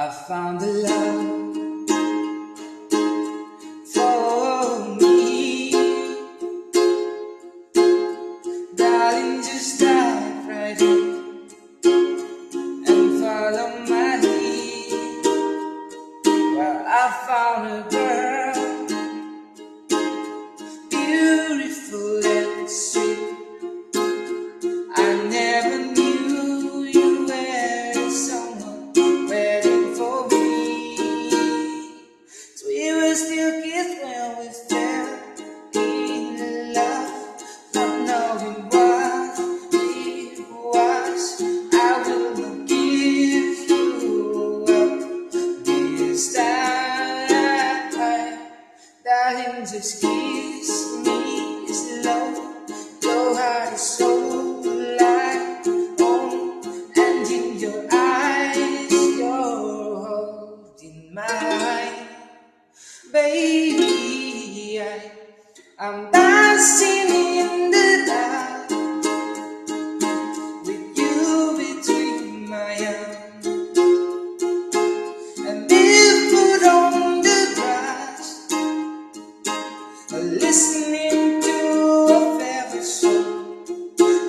I found a love for me, darling, just dive right in and follow my lead. Well, I found a girl, beautiful and sweet. I never knew you were someone waiting for me. So we were still kids when we fell in love, not knowing what it was. I will not give you up this time, darling, just kiss me slow. Your heart is so light on, and in your eyes you're holding mine. Baby, I'm dancing in the dark with you between my arms, and if put on the grass, listening to a favorite song.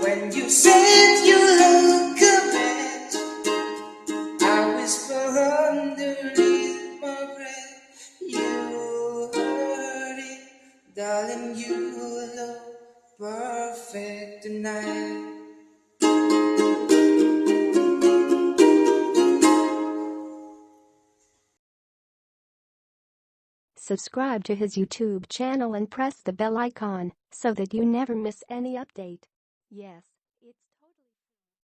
When you said you look a mess, I whisper underneath my breath, you heard it, darling, you look perfect tonight. Subscribe to his YouTube channel and press the bell icon so that you never miss any update. Yes.